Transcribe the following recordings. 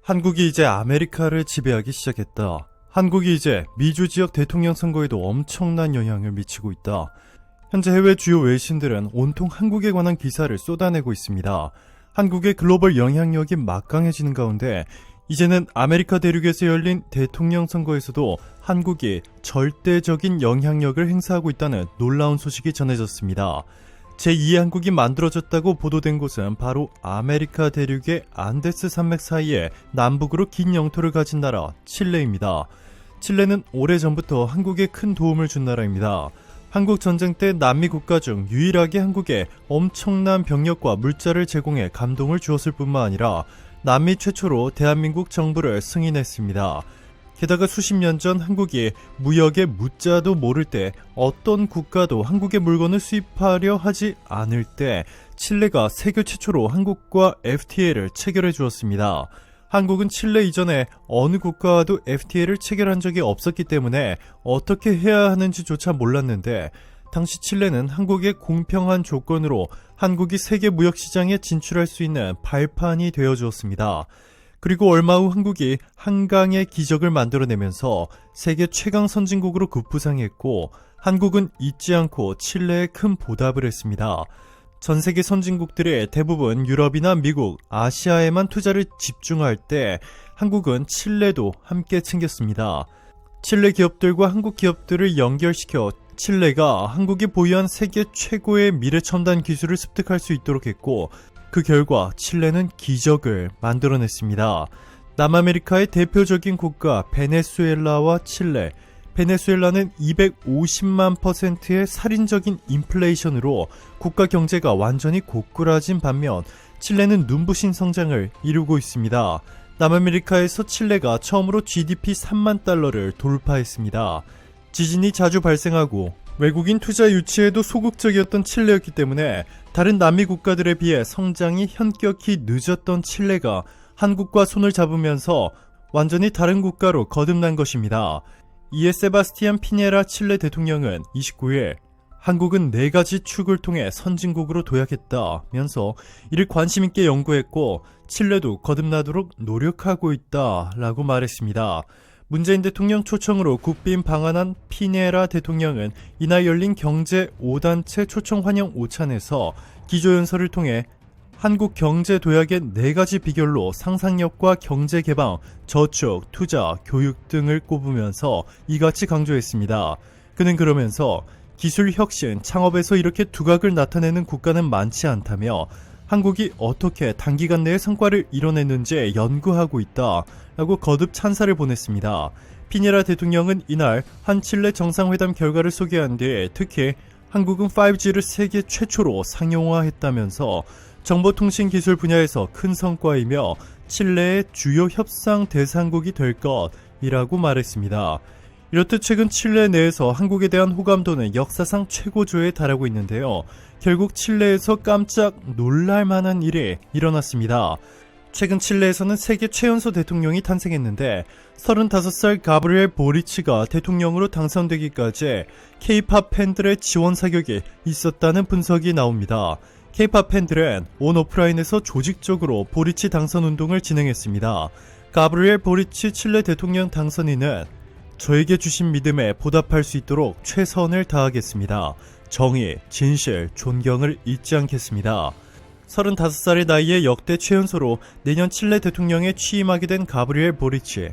한국이 이제 아메리카를 지배하기 시작했다. 한국이 이제 미주 지역 대통령 선거에도 엄청난 영향을 미치고 있다. 현재 해외 주요 외신들은 온통 한국에 관한 기사를 쏟아내고 있습니다. 한국의 글로벌 영향력이 막강해지는 가운데 이제는 아메리카 대륙에서 열린 대통령 선거에서도 한국이 절대적인 영향력을 행사하고 있다는 놀라운 소식이 전해졌습니다. 제2의 한국이 만들어졌다고 보도된 곳은 바로 아메리카 대륙의 안데스 산맥 사이에 남북으로 긴 영토를 가진 나라 칠레입니다. 칠레는 오래전부터 한국에 큰 도움을 준 나라입니다. 한국 전쟁 때 남미 국가 중 유일하게 한국에 엄청난 병력과 물자를 제공해 감동을 주었을 뿐만 아니라 남미 최초로 대한민국 정부를 승인했습니다. 게다가 수십 년 전 한국이 무역의 무자도 모를 때 어떤 국가도 한국의 물건을 수입하려 하지 않을 때 칠레가 세계 최초로 한국과 FTA를 체결해 주었습니다. 한국은 칠레 이전에 어느 국가와도 FTA를 체결한 적이 없었기 때문에 어떻게 해야 하는지조차 몰랐는데 당시 칠레는 한국의 공평한 조건으로 한국이 세계 무역시장에 진출할 수 있는 발판이 되어 주었습니다. 그리고 얼마 후 한국이 한강의 기적을 만들어내면서 세계 최강 선진국으로 급부상했고 한국은 잊지 않고 칠레에 큰 보답을 했습니다. 전 세계 선진국들의 대부분 유럽이나 미국, 아시아에만 투자를 집중할 때 한국은 칠레도 함께 챙겼습니다. 칠레 기업들과 한국 기업들을 연결시켜 칠레가 한국이 보유한 세계 최고의 미래첨단 기술을 습득할 수 있도록 했고 그 결과 칠레는 기적을 만들어냈습니다. 남아메리카의 대표적인 국가 베네수엘라와 칠레. 베네수엘라는 250만 %의 살인적인 인플레이션으로 국가 경제가 완전히 고꾸라진 반면 칠레는 눈부신 성장을 이루고 있습니다. 남아메리카에서 칠레가 처음으로 GDP 3만 달러를 돌파했습니다. 지진이 자주 발생하고 외국인 투자 유치에도 소극적이었던 칠레였기 때문에 다른 남미 국가들에 비해 성장이 현격히 늦었던 칠레가 한국과 손을 잡으면서 완전히 다른 국가로 거듭난 것입니다. 이에 세바스티안 피네라 칠레 대통령은 29일 한국은 4가지 축을 통해 선진국으로 도약했다면서 이를 관심있게 연구했고 칠레도 거듭나도록 노력하고 있다라고 말했습니다. 문재인 대통령 초청으로 국빈 방한한 피네라 대통령은 이날 열린 경제 5단체 초청 환영 오찬에서 기조연설을 통해 한국 경제 도약의 4가지 비결로 상상력과 경제 개방, 저축, 투자, 교육 등을 꼽으면서 이같이 강조했습니다. 그는 그러면서 기술 혁신, 창업에서 이렇게 두각을 나타내는 국가는 많지 않다며 한국이 어떻게 단기간 내에 성과를 이뤄냈는지 연구하고 있다 라고 거듭 찬사를 보냈습니다. 피네라 대통령은 이날 한 칠레 정상회담 결과를 소개한 뒤 특히 한국은 5G를 세계 최초로 상용화했다면서 정보통신 기술 분야에서 큰 성과이며 칠레의 주요 협상 대상국이 될 것이라고 말했습니다. 이렇듯 최근 칠레 내에서 한국에 대한 호감도는 역사상 최고조에 달하고 있는데요. 결국 칠레에서 깜짝 놀랄만한 일이 일어났습니다. 최근 칠레에서는 세계 최연소 대통령이 탄생했는데 35살 가브리엘 보리치가 대통령으로 당선되기까지 K-팝 팬들의 지원 사격이 있었다는 분석이 나옵니다. K-팝 팬들은 온 오프라인에서 조직적으로 보리치 당선 운동을 진행했습니다. 가브리엘 보리치 칠레 대통령 당선인은 저에게 주신 믿음에 보답할 수 있도록 최선을 다하겠습니다. 정의, 진실, 존경을 잊지 않겠습니다. 35살의 나이에 역대 최연소로 내년 칠레 대통령에 취임하게 된 가브리엘 보리치.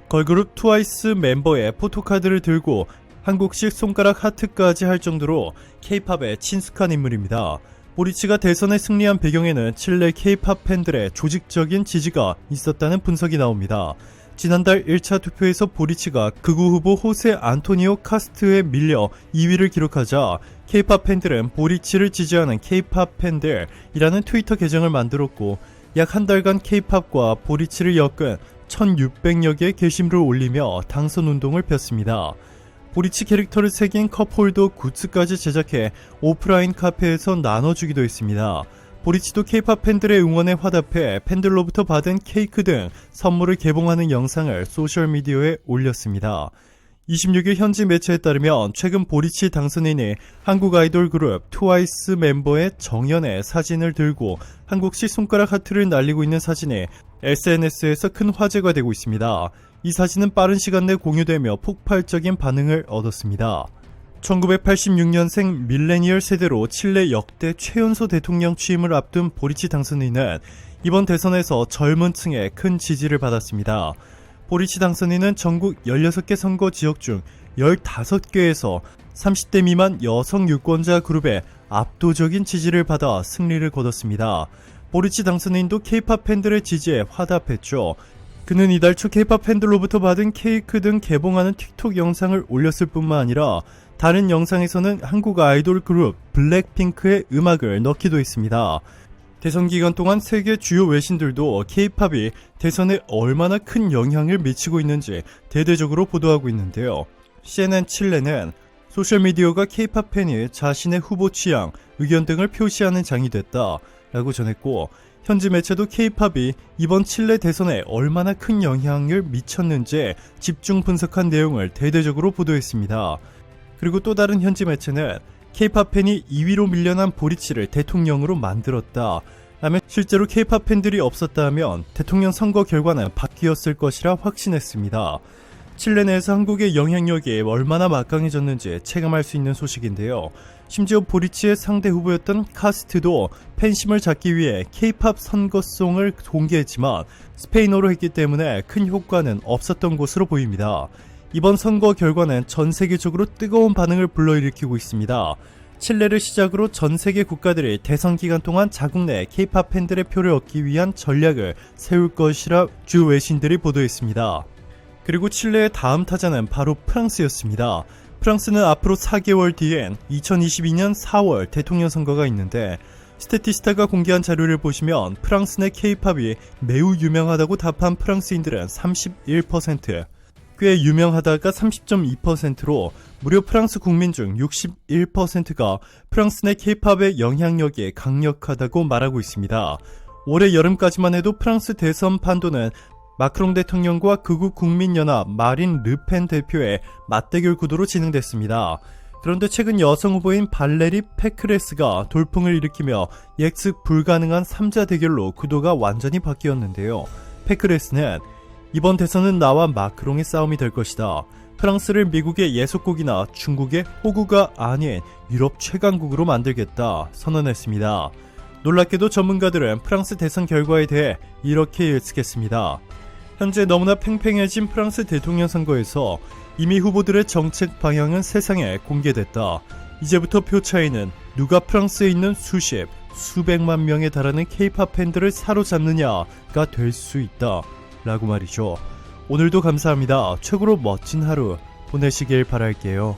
걸그룹 트와이스 멤버의 포토카드를 들고 한국식 손가락 하트까지 할 정도로 K-팝에 친숙한 인물입니다. 보리치가 대선에 승리한 배경에는 칠레 K-팝 팬들의 조직적인 지지가 있었다는 분석이 나옵니다. 지난달 1차 투표에서 보리치가 극우 후보 호세 안토니오 카스트에 밀려 2위를 기록하자 K-팝 팬들은 보리치를 지지하는 K-팝 팬들이라는 트위터 계정을 만들었고 약 한 달간 K-팝과 보리치를 엮은 1600여 개의 게시물을 올리며 당선운동을 폈습니다. 보리치 캐릭터를 새긴 컵홀더 굿즈까지 제작해 오프라인 카페에서 나눠주기도 했습니다. 보리치도 K-팝 팬들의 응원에 화답해 팬들로부터 받은 케이크 등 선물을 개봉하는 영상을 소셜미디어에 올렸습니다. 26일 현지 매체에 따르면 최근 보리치 당선인이 한국 아이돌 그룹 트와이스 멤버의 정연의 사진을 들고 한국식 손가락 하트를 날리고 있는 사진이 SNS에서 큰 화제가 되고 있습니다. 이 사진은 빠른 시간 내 공유되며 폭발적인 반응을 얻었습니다. 1986년생 밀레니얼 세대로 칠레 역대 최연소 대통령 취임을 앞둔 보리치 당선인은 이번 대선에서 젊은 층의 큰 지지를 받았습니다. 보리치 당선인은 전국 16개 선거 지역 중 15개에서 30대 미만 여성 유권자 그룹의 압도적인 지지를 받아 승리를 거뒀습니다. 보리치 당선인도 K-POP 팬들의 지지에 화답했죠. 그는 이달 초 K-POP 팬들로부터 받은 케이크 등 개봉하는 틱톡 영상을 올렸을 뿐만 아니라 다른 영상에서는 한국 아이돌 그룹 블랙핑크의 음악을 넣기도 했습니다. 대선 기간 동안 세계 주요 외신들도 K-POP이 대선에 얼마나 큰 영향을 미치고 있는지 대대적으로 보도하고 있는데요. CNN 칠레는 소셜미디어가 K-POP 팬이 자신의 후보 취향, 의견 등을 표시하는 장이 됐다 라고 전했고, 현지 매체도 K-POP이 이번 칠레 대선에 얼마나 큰 영향을 미쳤는지 집중 분석한 내용을 대대적으로 보도했습니다. 그리고 또 다른 현지 매체는 K-POP 팬이 2위로 밀려난 보리치를 대통령으로 만들었다 라며 실제로 K-POP 팬들이 없었다면 대통령 선거 결과는 바뀌었을 것이라 확신했습니다. 칠레 내에서 한국의 영향력이 얼마나 막강해졌는지 체감할 수 있는 소식인데요. 심지어 보리치의 상대 후보였던 카스트도 팬심을 잡기 위해 K-POP 선거송을 공개했지만 스페인어로 했기 때문에 큰 효과는 없었던 것으로 보입니다. 이번 선거 결과는 전 세계적으로 뜨거운 반응을 불러일으키고 있습니다. 칠레를 시작으로 전 세계 국가들이 대선 기간 동안 자국 내 K-POP 팬들의 표를 얻기 위한 전략을 세울 것이라 주 외신들이 보도했습니다. 그리고 칠레의 다음 타자는 바로 프랑스였습니다. 프랑스는 앞으로 4개월 뒤엔 2022년 4월 대통령 선거가 있는데, 스태티스타가 공개한 자료를 보시면 프랑스 내 K-POP이 매우 유명하다고 답한 프랑스인들은 31%, 꽤 유명하다가 30.2%로 무려 프랑스 국민 중 61%가 프랑스 내 K-POP의 영향력이 강력하다고 말하고 있습니다. 올해 여름까지만 해도 프랑스 대선 판도는 마크롱 대통령과 극우 국민연합 마린 르펜 대표의 맞대결 구도로 진행됐습니다. 그런데 최근 여성 후보인 발레리 페크레스가 돌풍을 일으키며 예측 불가능한 3자 대결로 구도가 완전히 바뀌었는데요. 페크레스는 이번 대선은 나와 마크롱의 싸움이 될 것이다. 프랑스를 미국의 예속국이나 중국의 호구가 아닌 유럽 최강국으로 만들겠다 선언했습니다. 놀랍게도 전문가들은 프랑스 대선 결과에 대해 이렇게 예측했습니다. 현재 너무나 팽팽해진 프랑스 대통령 선거에서 이미 후보들의 정책 방향은 세상에 공개됐다. 이제부터 표 차이는 누가 프랑스에 있는 수백만 명에 달하는 K-POP 팬들을 사로잡느냐가 될 수 있다 라고 말이죠. 오늘도 감사합니다. 최고로 멋진 하루 보내시길 바랄게요.